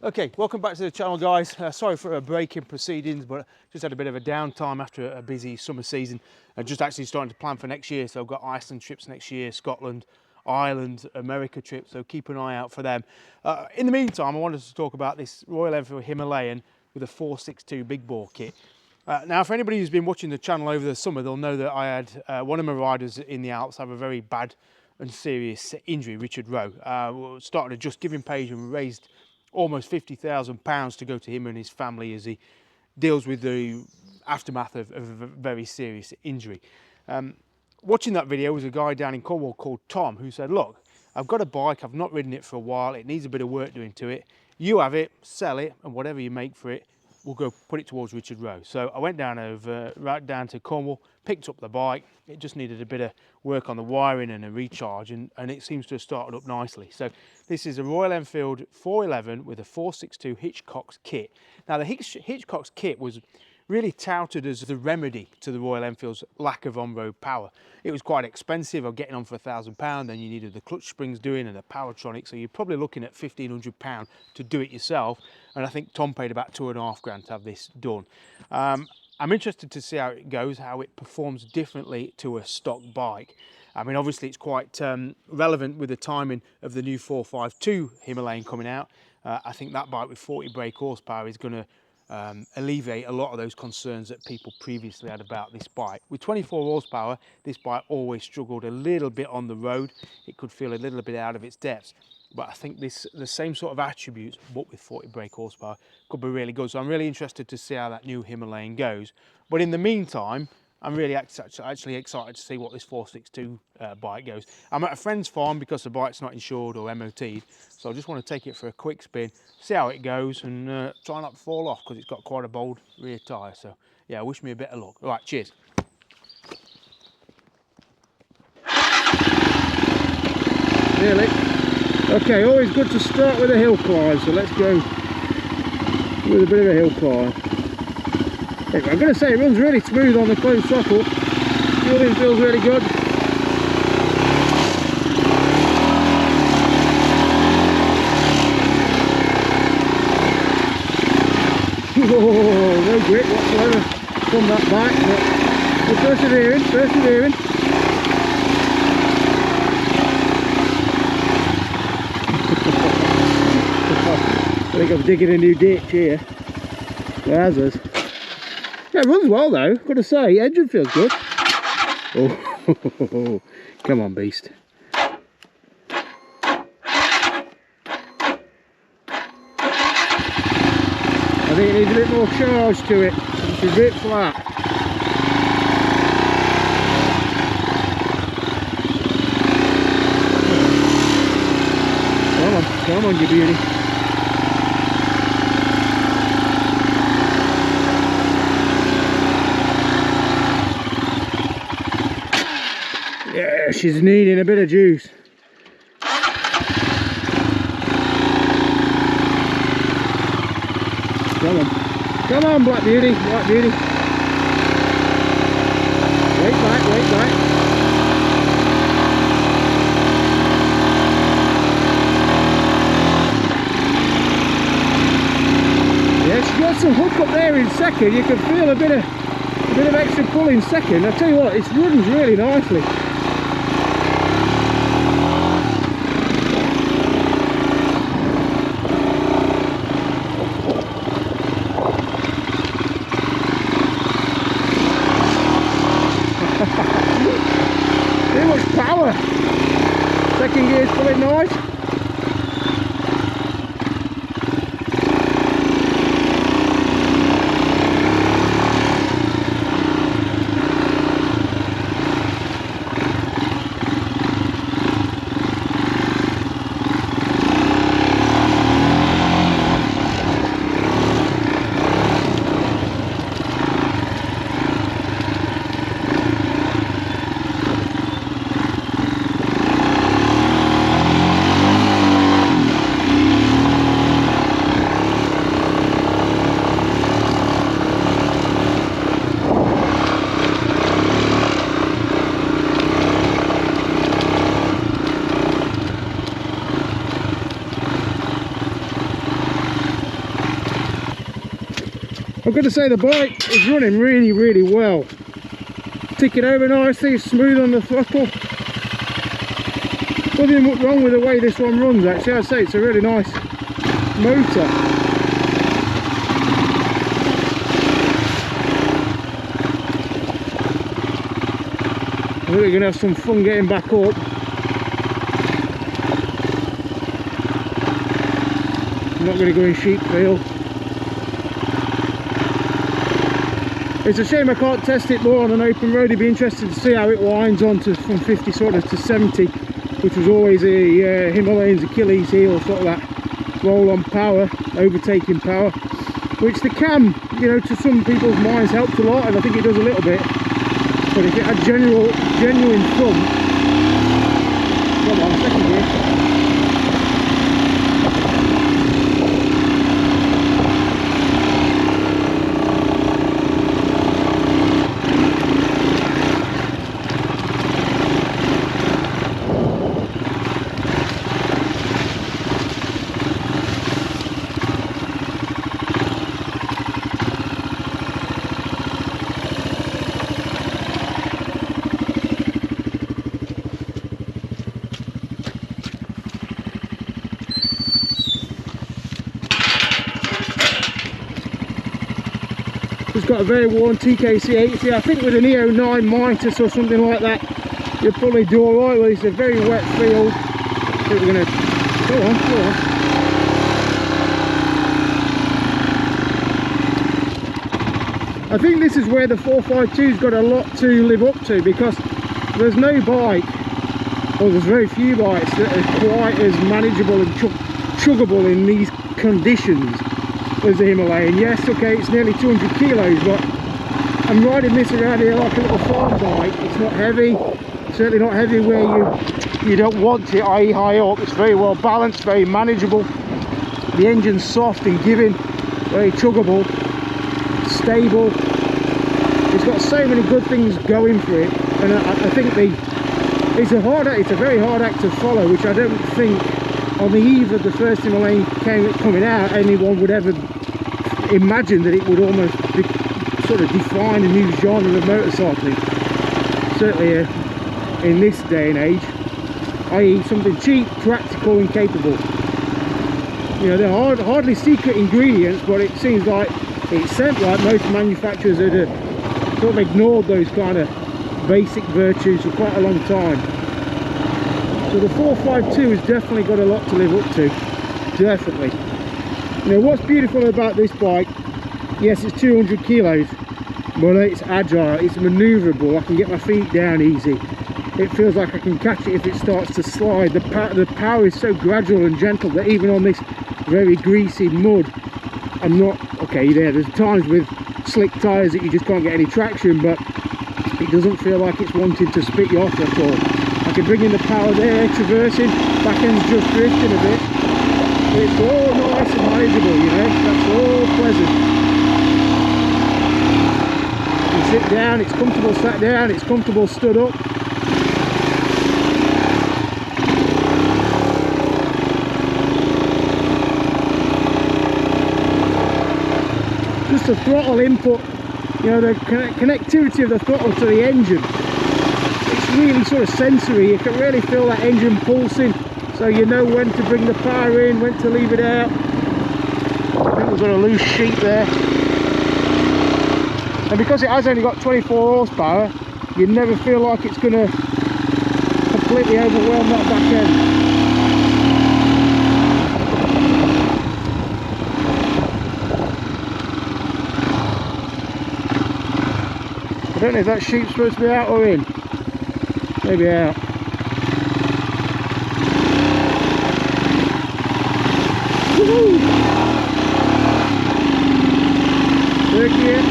Okay, welcome back to the channel, guys. Sorry for a break in proceedings, but just had a bit of a downtime after a busy summer season and just actually starting to plan for next year. So I've got Iceland trips next year, Scotland, Ireland, America trips, so keep an eye out for them. In the meantime, I wanted to talk about this Royal Enfield Himalayan with a 462 big bore kit. Now, for anybody who's been watching the channel over the summer, they'll know that I had one of my riders in the Alps have a very bad and serious injury, Richard Rowe. Started a Just Giving page and raised almost £50,000 to go to him and his family as he deals with the aftermath of a very serious injury. Watching that video was a guy down in Cornwall called Tom who said, look, I've got a bike, I've not ridden it for a while, it needs a bit of work doing to it. You have it, sell it, and whatever you make for it, we'll go put it towards Richard Rowe. So I went down right down to Cornwall, picked up the bike. It just needed a bit of work on the wiring and a recharge, and it seems to have started up nicely. So this is a Royal Enfield 411 with a 462 Hitchcock's kit. Now the Hitchcock's kit was really touted as the remedy to the Royal Enfield's lack of on-road power. It was quite expensive, of getting on for £1,000, then you needed the clutch springs doing and the Powertronic, so you're probably looking at £1,500 to do it yourself, and I think Tom paid about £2,500 to have this done. I'm interested to see how it goes, how it performs differently to a stock bike. I mean, obviously it's quite relevant with the timing of the new 452 Himalayan coming out. I think that bike with 40 brake horsepower is going to alleviate a lot of those concerns that people previously had about this bike. With 24 horsepower, this bike always struggled a little bit on the road. It could feel a little bit out of its depths. But I think the same sort of attributes, but with 40 brake horsepower, could be really good. So I'm really interested to see how that new Himalayan goes. But in the meantime, I'm really actually excited to see what this 462 bike goes. I'm at a friend's farm because the bike's not insured or MOT'd, so I just want to take it for a quick spin, see how it goes, and try not to fall off because it's got quite a bold rear tyre. So yeah, wish me a bit of luck. All right, cheers. Really? Okay, always good to start with a hill climb, so let's go with a bit of a hill climb. I'm going to say it runs really smooth on the closed throttle. Fueling feels really good. Whoa, no grip whatsoever from that back, but we're persevering. I think I'm digging a new ditch here. Wowzers. Yeah, it runs well though, got to say, engine feels good. Oh, come on beast. I think it needs a bit more charge to it, it's a bit flat. Come on you beauty. Yeah, she's needing a bit of juice. Come on, Black Beauty, Black Beauty. Wait back. Yeah, she's got some hook up there in second. You can feel a bit of extra pull in second. I tell you what, it runs really nicely. Too much power. Second gear's pulling nice. I've got to say the bike is running really, really well. Ticking over nicely, smooth on the throttle. Nothing wrong with the way this one runs actually. I'd say it's a really nice motor. I think we're going to have some fun getting back up. I'm not going to go in sheep field. It's a shame I can't test it more on an open road. It'd be interesting to see how it winds on to from 50 sort of to 70, which was always a Himalayan's Achilles heel, sort of that roll on power, overtaking power, which the cam, you know, to some people's minds helped a lot, and I think it does a little bit. But if it had genuine front, come on, second gear. It's got a very worn TKC80. I think with an E09 Midas or something like that, you'll probably do alright. Well, it's a very wet field. I think we're going to go on. I think this is where the 452's got a lot to live up to, because there's no bike, or there's very few bikes that are quite as manageable and chuggable in these conditions as the Himalayan. Yes, okay, it's nearly 200 kilos, but I'm riding this around here like a little farm bike. It's not heavy, certainly not heavy where you don't want it, i.e. high up. It's very well balanced, very manageable. The engine's soft and giving, very chuggable, stable. It's got so many good things going for it, and I think it's a very hard act to follow, which I don't think on the eve of the first Himalayan coming out anyone would ever imagine that it would almost sort of define a new genre of motorcycling, certainly in this day and age, i.e. something cheap, practical and capable. You know, they're hardly secret ingredients, but it seems like it's sent like most manufacturers that have sort of ignored those kind of basic virtues for quite a long time. So the 452 has definitely got a lot to live up to, definitely. You know, what's beautiful about this bike, yes, it's 200 kilos, but it's agile, it's manoeuvrable. I can get my feet down easy. It feels like I can catch it if it starts to slide. The power is so gradual and gentle that even on this very greasy mud, I'm not, okay, there's times with slick tyres that you just can't get any traction, but it doesn't feel like it's wanting to spit you off at all. I can bring in the power there, traversing, back end's just drifting a bit. But it's all nice and manageable, you know, that's all pleasant. You can sit down, it's comfortable sat down, it's comfortable stood up. Just the throttle input, you know, the connectivity of the throttle to the engine, it's really sort of sensory. You can really feel that engine pulsing, so you know when to bring the power in, when to leave it out. I think we've got a loose sheet there, and because it has only got 24 horsepower, you never feel like it's going to completely overwhelm that back end. I don't know if that sheep's supposed to be out or in. Maybe out. Woohoo! Turkey in.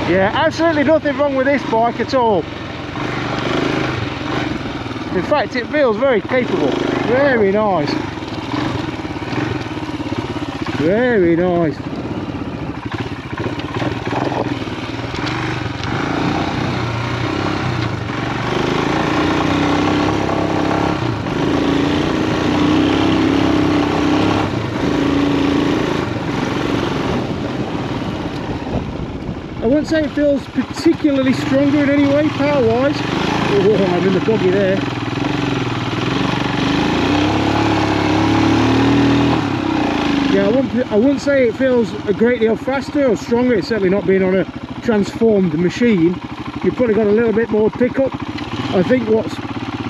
Yeah, absolutely nothing wrong with this bike at all. In fact, it feels very capable. Very nice. Very nice. wouldn't say it feels particularly stronger in any way, power-wise. Oh, I'm in the buggy there. Yeah, I wouldn't say it feels a great deal faster or stronger. It's certainly not being on a transformed machine. You've probably got a little bit more pickup. I think what's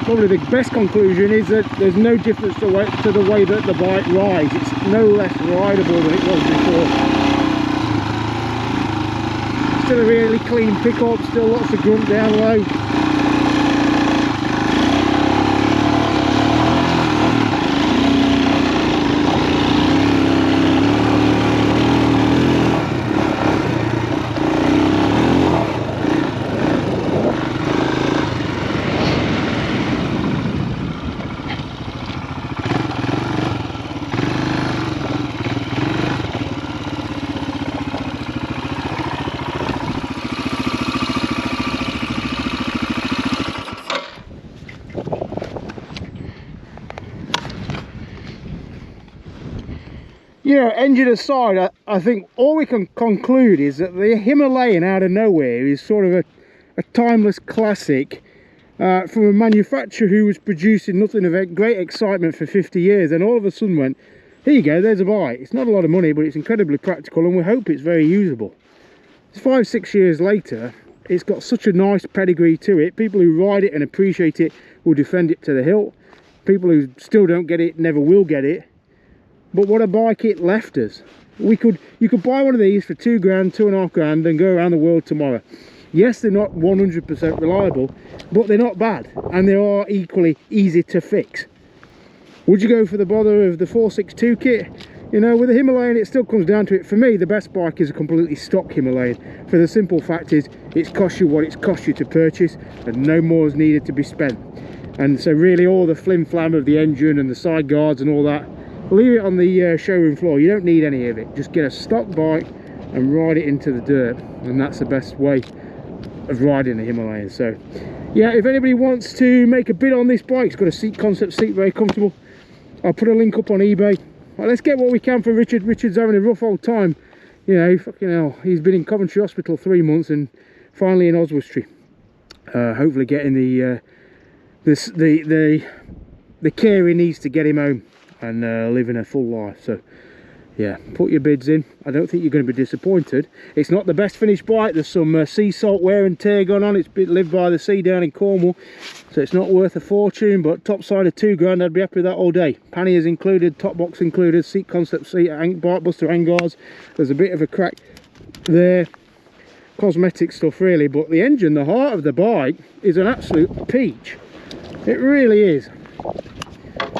probably the best conclusion is that there's no difference to the way that the bike rides. It's no less rideable than it was before. Still a really clean pickup, still lots of grunt down low. Yeah, engine aside, I think all we can conclude is that the Himalayan out of nowhere is sort of a timeless classic from a manufacturer who was producing nothing of great excitement for 50 years and all of a sudden went, here you go, there's a bike. It's not a lot of money, but it's incredibly practical and we hope it's very usable. It's 5-6 years later, it's got such a nice pedigree to it. People who ride it and appreciate it will defend it to the hilt. People who still don't get it never will get it. But what a bike it left us. You could buy one of these for 2 grand, 2.5 grand and go around the world tomorrow. Yes, they're not 100% reliable, but they're not bad and they are equally easy to fix. Would you go for the bother of the 462 kit? You know, with the Himalayan it still comes down to it. For me, the best bike is a completely stock Himalayan, for the simple fact is it's cost you what it's cost you to purchase and no more is needed to be spent. And so really all the flim flam of the engine and the side guards and all that, leave it on the showroom floor. You don't need any of it. Just get a stock bike and ride it into the dirt, and that's the best way of riding the Himalayan. So yeah, if anybody wants to make a bid on this bike, it's got a seat concept seat, very comfortable. I'll put a link up on eBay. Right, let's get what we can for Richard. Richard's having a rough old time, you know. Fucking hell, he's been in Coventry Hospital 3 months and finally in Oswestry, hopefully getting the care he needs to get him home and living a full life. So yeah, put your bids in. I don't think you're going to be disappointed. It's not the best finished bike. There's some sea salt wear and tear gone on. It's been lived by the sea down in Cornwall, so it's not worth a fortune, but top side of 2 grand, I'd be happy with that all day. Panniers included, top box included, seat concept seat, bike buster handguards. There's a bit of a crack there, cosmetic stuff really, but the engine, the heart of the bike, is an absolute peach. It really is.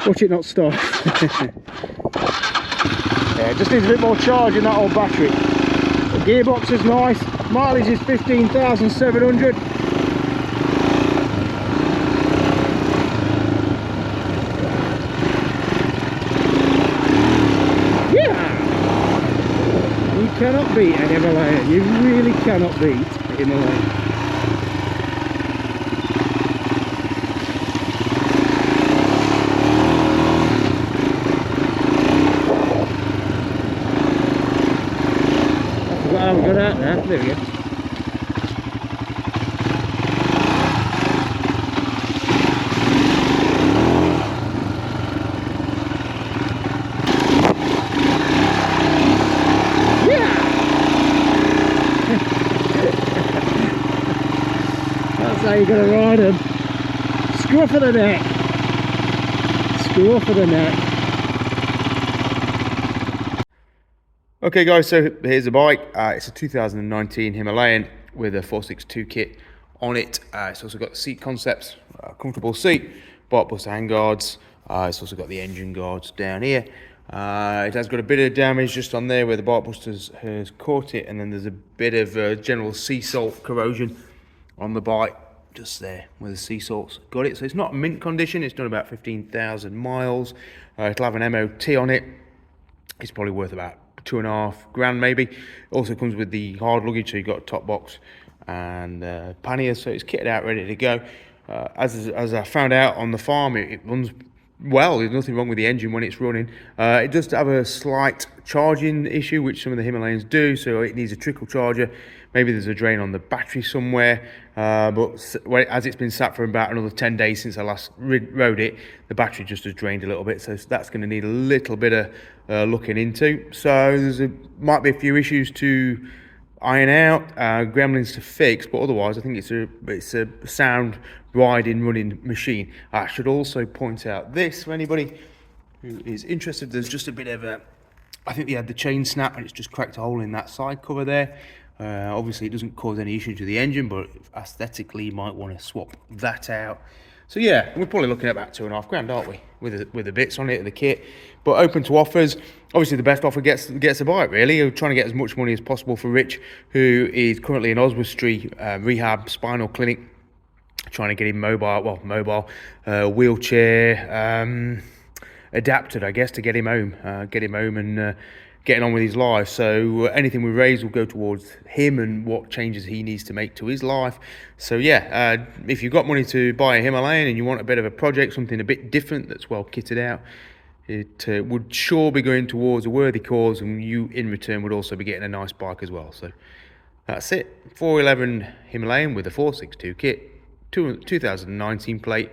Watch it not start. Yeah, it just needs a bit more charge in that old battery. The gearbox is nice. Mileage is 15,700. Yeah! You cannot beat a Himalayan. You really cannot beat a Himalayan. Oh, we got out there. There we go. Yeah! That's how you gotta ride them. Scruff of the neck. Scruff of the neck. Okay guys, so here's the bike. It's a 2019 Himalayan with a 462 kit on it. It's also got the seat concepts, comfortable seat, bike buster handguards. It's also got the engine guards down here. It has got a bit of damage just on there where the bike buster has caught it, and then there's a bit of general sea salt corrosion on the bike just there where the sea salt's got it. So it's not mint condition. It's done about 15,000 miles. It'll have an MOT on it. It's probably worth about 2.5 grand maybe. It also comes with the hard luggage, so you've got a top box and panniers, so it's kitted out ready to go. As I found out on the farm, it runs well. There's nothing wrong with the engine when it's running. It does have a slight charging issue, which some of the Himalayans do, so it needs a trickle charger, Maybe there's a drain on the battery somewhere, but as it's been sat for about another 10 days since I last rode it, the battery just has drained a little bit, so that's going to need a little bit of looking into. So might be a few issues to iron out, gremlins to fix, but otherwise I think it's a sound riding, running machine. I should also point out this for anybody who is interested. There's just a bit of a, I think they had the chain snap and it's just cracked a hole in that side cover there. Obviously it doesn't cause any issue to the engine, but aesthetically you might want to swap that out. So yeah, we're probably looking at about £2.5 aren't we, with the bits on it, the kit. But open to offers. Obviously the best offer gets a bite really. We're trying to get as much money as possible for Rich, who is currently in Oswestry rehab spinal clinic, trying to get him mobile, wheelchair adapted, I guess, to get him home and getting on with his life. So anything we raise will go towards him and what changes he needs to make to his life. So yeah, if you've got money to buy a Himalayan and you want a bit of a project, something a bit different that's well kitted out, it would sure be going towards a worthy cause, and you in return would also be getting a nice bike as well. So that's it. 411 Himalayan with a 462 kit, 2019 plate,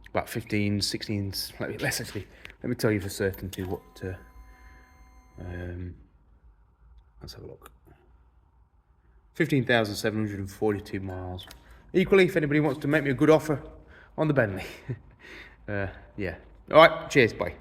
about 15, 16, let's actually, let me tell you for certainty what, let's have a look. 15,742 miles. Equally, if anybody wants to make me a good offer on the Bentley. Yeah. All right, cheers, bye.